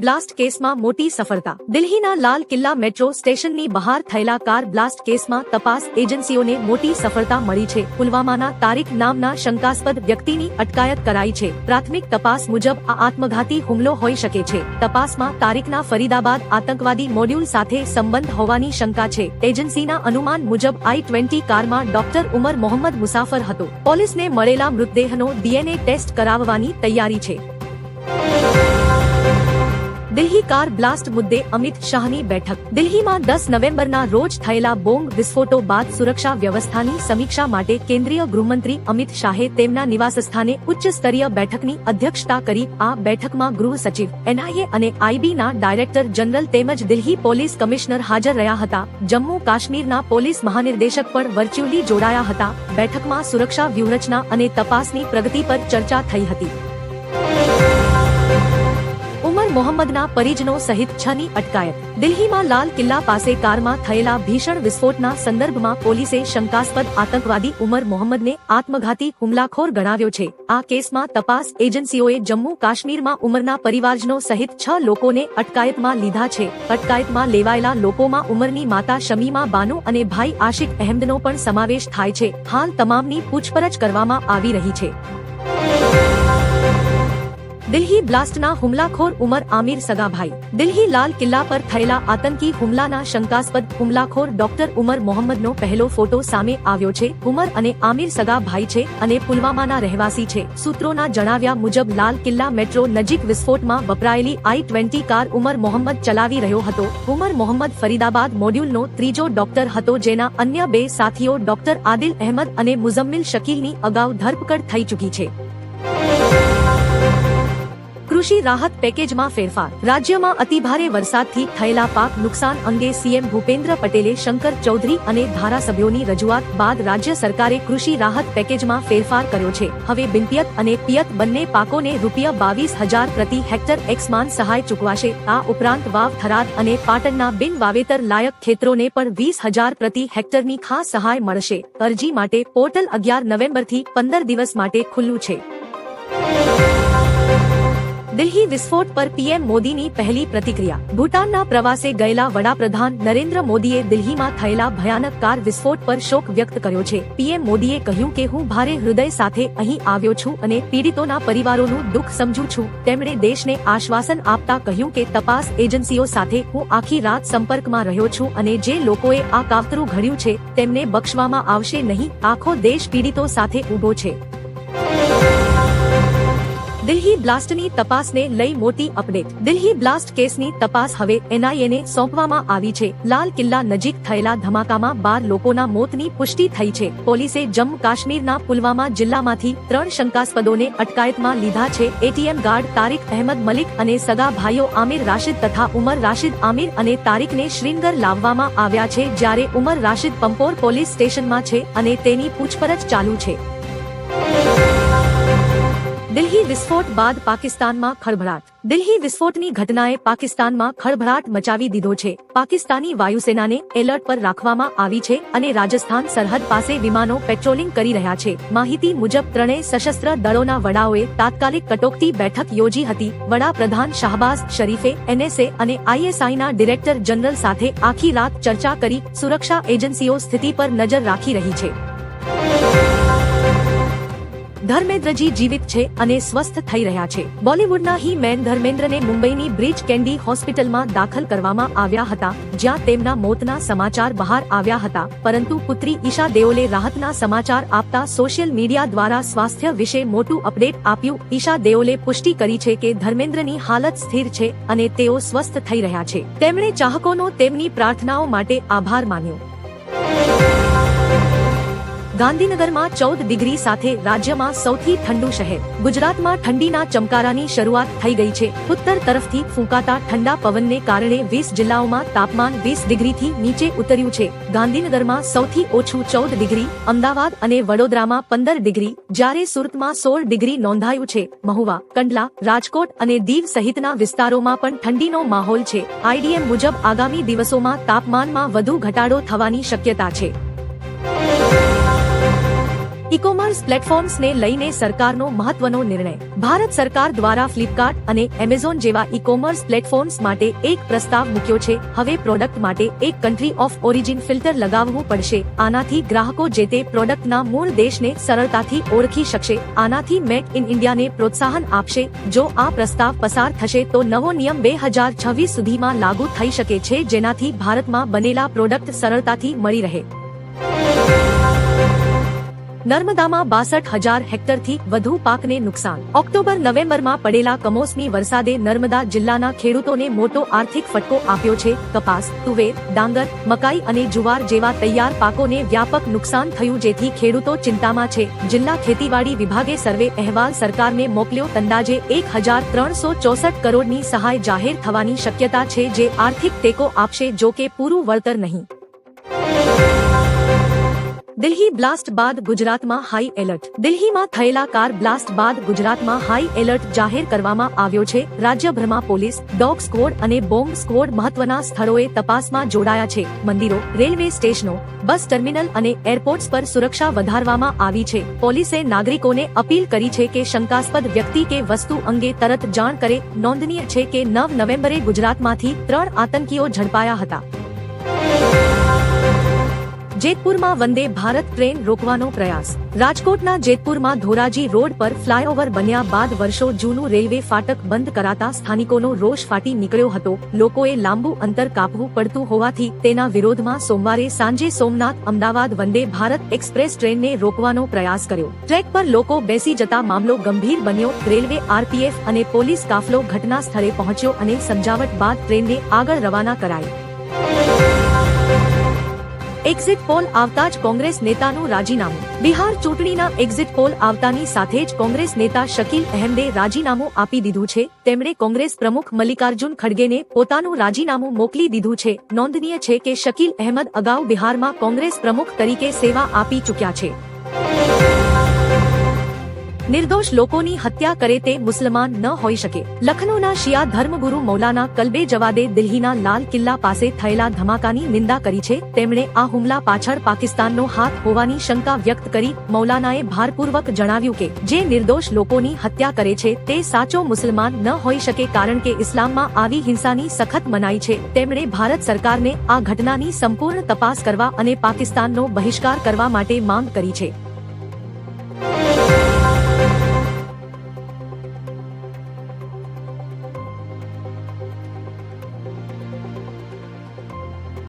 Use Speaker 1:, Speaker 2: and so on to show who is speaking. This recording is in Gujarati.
Speaker 1: બ્લાસ્ટ કેસમાં મોટી સફળતા। દિલ્હીના લાલ કિલ્લા મેટ્રો સ્ટેશનની બહાર થયેલા કાર બ્લાસ્ટ કેસમાં તપાસ એજન્સીઓને મોટી સફળતા મળી છે। પુલવામાના તારીક નામના શંકાસ્પદ વ્યક્તિની અટકાયત કરાઈ છે। પ્રાથમિક તપાસ મુજબ આ આત્મઘાતી હુમલો હોઈ શકે છે। તપાસમાં તારીકના ફરીદાબાદ આતંકવાદી મોડ્યુલ સાથે સંબંધ હોવાની શંકા છે। એજન્સીના અનુમાન મુજબ i-20 કારમાં ડોક્ટર ઉમર મોહમ્મદ મુસાફર હતો। પોલીસને મળેલા મૃતદેહનો DNA ટેસ્ટ કરાવવાની તૈયારી છે। દિલ્હી કાર બ્લાસ્ટ મુદ્દે અમિત શાહની બેઠક। દિલ્હીમાં 10 નવેમ્બરના રોજ થયેલા બોમ્બ વિસ્ફોટો બાદ સુરક્ષા વ્યવસ્થાની સમીક્ષા માટે કેન્દ્રીય ગૃહમંત્રી અમિત શાહે તેમના નિવાસસ્થાને ઉચ્ચ સ્તરીય બેઠકની અધ્યક્ષતા કરી। આ બેઠકમાં ગૃહ સચિવ, NIA અને IB ના ડાયરેક્ટર જનરલ તેમજ દિલ્હી પોલીસ કમિશનર હાજર રહ્યા હતા। જમ્મુ કાશ્મીરના પોલીસ મહાનિર્દેશક પણ વર્ચ્યુઅલી જોડાયા હતા। બેઠકમાં સુરક્ષા વ્યૂહરચના અને તપાસની પ્રગતિ પર ચર્ચા થઈ હતી। ઉમર મોહમ્મદના પરિજનો સહિત 6 ની અટકાયત। દિલ્હીમાં લાલ કિલ્લા પાસે કારમાં થયેલા ભીષણ વિસ્ફોટના સંદર્ભમાં પોલીસે શંકાસ્પદ આતંકવાદી ઉમર મોહમ્મદને આત્મઘાતી હુમલાખોર ગણાવ્યો છે। આ કેસમાં તપાસ એજન્સીઓએ જમ્મુ કાશ્મીરમાં ઉમરના પરિવારજનો સહિત 6 લોકોને અટકાયતમાં લીધા છે। અટકાયતમાં લેવાયેલા લોકોમાં ઉમરની માતા શમીમા બાનુ અને ભાઈ આશિક અહેમદનો પણ સમાવેશ થાય છે। હાલ તમામની પૂછપરછ કરવામાં આવી રહી છે। દિલ્હી બ્લાસ્ટના હુમલાખોર ઉમર આમિર સગાભાઈ। દિલ્હી લાલ કિલ્લા પર થયેલા આતંકી હુમલાના શંકાસ્પદ હુમલાખોર ડોક્ટર ઉમર મોહમ્મદનો પહેલો ફોટો સામે આવ્યો છે। ઉમર અને આમિર સગાભાઈ છે અને પુલવામાના રહેવાસી છે। સૂત્રોના જણાવ્યા મુજબ લાલ કિલ્લા મેટ્રો નજીક વિસ્ફોટમાં વપરાયેલી i-20 કાર ઉમર મોહમ્મદ ચલાવી રહ્યો હતો। ઉમર મોહમ્મદ ફરીદાબાદ મોડ્યુલનો ત્રીજો ડોક્ટર હતો, જેના અન્ય 2 સાથીઓ ડોક્ટર આદિલ અહેમદ અને મુઝમ્મિલ શકીલની અગાઉ ધરપકડ થઈ ચૂકી છે। કૃષિ રાહત પેકેજમાં ફેરફાર। રાજ્યમાં અતિભારે વરસાદથી થયેલા પાક નુકસાન અંગે CM ભૂપેન્દ્ર પટેલે શંકર ચૌધરી અને ધારાસભ્યોની રજૂઆત બાદ રાજ્ય સરકારે કૃષિ રાહત પેકેજમાં ફેરફાર કર્યો છે। હવે બિનપિયત અને પિયત બંને પાકોને ₹22,000 પ્રતિ હેક્ટર એક્સમાન સહાય ચૂકવાશે। આ ઉપરાંત વાવ, થરાદ અને પાટણના બિન વાવેતર લાયક ખેતરોને પણ 20,000 પ્રતિ હેક્ટરની ખાસ સહાય મળશે। અરજી માટે પોર્ટલ 11 નવેમ્બરથી 15 દિવસ માટે ખુલ્લું છે। દિલ્હી વિસ્ફોટ પર PM મોદીની પહેલી પ્રતિક્રિયા। ભૂટાનના પ્રવાસે ગયેલા વડાપ્રધાન નરેન્દ્ર મોદીએ દિલ્હીમાં થયેલા ભયાનક કાર વિસ્ફોટ પર શોક વ્યક્ત કર્યો છે। PM મોદીએ કહ્યું કે હું ભારે હૃદય સાથે અહીં આવ્યો છું અને પીડિતોના પરિવારોનું દુઃખ સમજું છું। તેમણે દેશને આશ્વાસન આપતા કહ્યું કે તપાસ એજન્સીઓ સાથે હું આખી રાત સંપર્કમાં રહ્યો છું અને જે લોકોએ આ કાવતરું ઘડ્યું છે તેમને બક્ષવામાં આવશે નહીં। આખો દેશ પીડિતો સાથે ઊભો છે। દિલ્હી બ્લાસ્ટની તપાસને લઈ મોટી અપડેટ। દિલ્હી બ્લાસ્ટ કેસની તપાસ હવે NIAને સોંપવામાં આવી છે। લાલ કિલ્લા નજીક થયેલા ધમાકામાં 12 લોકોના મોતની પુષ્ટિ થઈ છે। પોલીસે જમ્મુ કાશ્મીરના પુલવામા જિલ્લામાંથી 3 શંકાસ્પદોને અટકાયતમાં લીધા છે। ATM ગાર્ડ તારીક અહેમદ મલિક અને સગા ભાઈઓ આમિર રાશિદ તથા ઉમર રાશિદ આમિર અને તારીકને શ્રીનગર લાવવામાં આવ્યા છે, જ્યારે ઉમર રાશિદ પંપોર પોલીસ સ્ટેશનમાં છે અને તેની પૂછપરછ ચાલુ છે। દિલ્હી વિસ્ફોટ બાદ પાકિસ્તાનમાં ખળભળાટ। દિલ્હી વિસ્ફોટની ઘટનાએ પાકિસ્તાનમાં ખળભળાટ મચાવી દીધો છે। પાકિસ્તાની વાયુસેનાને એલર્ટ પર રાખવામાં આવી છે અને રાજસ્થાન સરહદ પાસે વિમાનો પેટ્રોલિંગ કરી રહ્યા છે। માહિતી મુજબ ત્રણેય સશસ્ત્ર દળોના વડાઓએ તાત્કાલિક કટોકટી બેઠક યોજી હતી। વડાપ્રધાન શાહબાઝ શરીફે NSA અને ISIના ડિરેક્ટર જનરલ સાથે આખી રાત ચર્ચા કરી। સુરક્ષા એજન્સીઓ સ્થિતિ પર નજર રાખી રહી છે। ધર્મેન્દ્રજી જીવિત છે અને સ્વસ્થ થઈ રહ્યા છે। બોલિવૂડના હી મેન ધર્મેન્દ્રને મુંબઈની બ્રીચ કેન્ડી હોસ્પિટલમાં દાખલ કરવામાં આવ્યા હતા, જ્યાં તેમના મોતના સમાચાર બહાર આવ્યા હતા। પરંતુ પુત્રી ઈશા દેઓલે રાહતના સમાચાર આપતા સોશિયલ મીડિયા દ્વારા સ્વાસ્થ્ય વિશે મોટું અપડેટ આપ્યું। ઈશા દેઓલે પુષ્ટિ કરી છે કે ધર્મેન્દ્રની હાલત સ્થિર છે અને તેઓ સ્વસ્થ થઈ રહ્યા છે। તેમણે ચાહકોનો તેમની પ્રાર્થનાઓ માટે આભાર માન્યો। ગાંધીનગરમાં 14 ડિગ્રી સાથે રાજ્યમાં સૌથી ઠંડુ શહેર। ગુજરાતમાં ઠંડીના ચમકારાની શરૂઆત થઈ ગઈ છે। ઉત્તર તરફથી ફૂંકાતા ઠંડા પવનને કારણે 20 જિલ્લાઓમાં તાપમાન 20 ડિગ્રીથી નીચે ઉતર્યું છે। ગાંધીનગરમાં સૌથી ઓછું 14 ડિગ્રી, અમદાવાદ અને વડોદરામાં 15 ડિગ્રી, જ્યારે સુરતમાં 16 ડિગ્રી નોંધાયું છે। મહુવા, કંડલા, રાજકોટ અને દીવ સહિતના વિસ્તારોમાં પણ ઠંડીનો માહોલ છે। IDM મુજબ આગામી દિવસોમાં તાપમાનમાં વધુ ઘટાડો થવાની શક્યતા છે। ઈ-કોમર્સ પ્લેટફોર્મ્સને લઈને સરકારનો મહત્વનો નિર્ણય. ભારત સરકાર દ્વારા ફ્લિપકાર્ટ અને એમેઝોન જેવા ઈ-કોમર્સ પ્લેટફોર્મ્સ માટે એક પ્રસ્તાવ મૂક્યો છે. હવે પ્રોડક્ટ માટે એક કન્ટ્રી ઓફ ઓરિજિન ફિલ્ટર લગાવવું પડશે. આનાથી ગ્રાહકો જે તે પ્રોડક્ટના મૂળ દેશને સરળતાથી ઓળખી શકશે. આનાથી મેક ઇન ઇન્ડિયાને પ્રોત્સાહન આપશે. જો આ પ્રસ્તાવ પસાર થશે તો નવો નિયમ 2026 સુધીમાં લાગુ થઈ શકે છે, જેનાથી ભારતમાં બનેલા પ્રોડક્ટ સરળતાથી મળી રહે. નર્મદામાં 62,000 હેક્ટરથી વધુ પાકને નુકસાન. ઓક્ટોબર-નવેમ્બરમાં પડેલા કમોસમી વરસાદે નર્મદા જિલ્લાના ખેડૂતોને મોટો આર્થિક ફટકો આપ્યો છે. કપાસ, તુવેર, ડાંગર, મકાઈ અને જુવાર જેવા તૈયાર પાકોને વ્યાપક નુકસાન થયું, જેથી ખેડૂતો ચિંતામાં છે. જિલ્લા ખેતીવાડી વિભાગે સર્વે અહેવાલ સરકારને મોકલ્યો. અંદાજે 1,364 કરોડની સહાય જાહેર થવાની શક્યતા છે, જે આર્થિક ટેકો આપશે, જો કે પૂરું વળતર નહીં. દિલ્હી બ્લાસ્ટ બાદ ગુજરાતમાં હાઈ એલર્ટ. દિલ્હીમાં થયેલા કાર બ્લાસ્ટ બાદ ગુજરાતમાં હાઈ એલર્ટ જાહેર કરવામાં આવ્યો છે. રાજ્યભરમાં પોલીસ, ડોગ સ્ક્વોડ અને બોમ્બ સ્ક્વોડ મહત્વના સ્થળોએ તપાસમાં જોડાયા છે. મંદિરો, રેલવે સ્ટેશનો, બસ ટર્મિનલ અને એરપોર્ટ્સ પર સુરક્ષા વધારવામાં આવી છે. પોલીસે નાગરિકોને અપીલ કરી છે કે શંકાસ્પદ વ્યક્તિ કે વસ્તુ અંગે તરત જાણ કરે. નોંધનીય છે કે 9 નવેમ્બરે ગુજરાતમાંથી 3 આતંકીઓ ઝડપાયા હતા. જેતપુરમાં વંદે ભારત ટ્રેન રોકવાનો પ્રયાસ. રાજકોટના જેતપુરમાં ધોરાજી રોડ પર ફ્લાયઓવર બન્યા બાદ વર્ષો જૂનું રેલવે ફાટક બંધ કરાતા સ્થાનિકોનો રોષ ફાટી નીકળ્યો હતો. લોકોએ લાંબુ અંતર કાપવું પડતું હોવાથી તેના વિરોધમાં સોમવારે સાંજે સોમનાથ-અમદાવાદ વંદે ભારત એક્સપ્રેસ ટ્રેનને રોકવાનો પ્રયાસ કર્યો. ટ્રેક પર લોકો બેસી જતા મામલો ગંભીર બન્યો. રેલવે, આરપીએફ અને પોલીસ કાફલો ઘટના સ્થળે પહોંચ્યો અને સમજાવટ બાદ ટ્રેનને આગળ રવાના કરાઈ. એક્ઝિટ પોલ આવતા જ કોંગ્રેસ નેતાનું રાજીનામું. બિહાર ચૂંટણીના એક્ઝિટ પોલ આવતાની સાથે જ કોંગ્રેસ નેતા શકીલ અહેમદે રાજીનામું આપી દીધું છે. તેમણે કોંગ્રેસ પ્રમુખ મલ્લિકાર્જુન ખડગેને પોતાનું રાજીનામું મોકલી દીધું છે. નોંધનીય છે કે શકીલ અહેમદ અગાઉ બિહારમાં કોંગ્રેસ પ્રમુખ તરીકે સેવા આપી ચૂક્યા છે. નિર્દોષ લોકોની હત્યા કરે તે મુસલમાન ન હોઈ શકે. લખનૌના શિયા ધર્મગુરુ મૌલાના કલ્બે જવાદે દિલ્હીના લાલ કિલ્લા પાસે થયેલા ધમાકાની નિંદા કરી છે. તેમણે આ હુમલા પાછળ પાકિસ્તાનનો હાથ હોવાની શંકા વ્યક્ત કરી. મૌલાનાએ ભારપૂર્વક જણાવ્યું કે જે નિર્દોષ લોકોની હત્યા કરે છે તે સાચો મુસલમાન ન હોઈ શકે, કારણ કે ઇસ્લામમાં આવી હિંસાની સખત મનાઈ છે. તેમણે ભારત સરકારને આ ઘટનાની સંપૂર્ણ તપાસ કરવા અને પાકિસ્તાનનો બહિષ્કાર કરવા માટે માંગ કરી છે.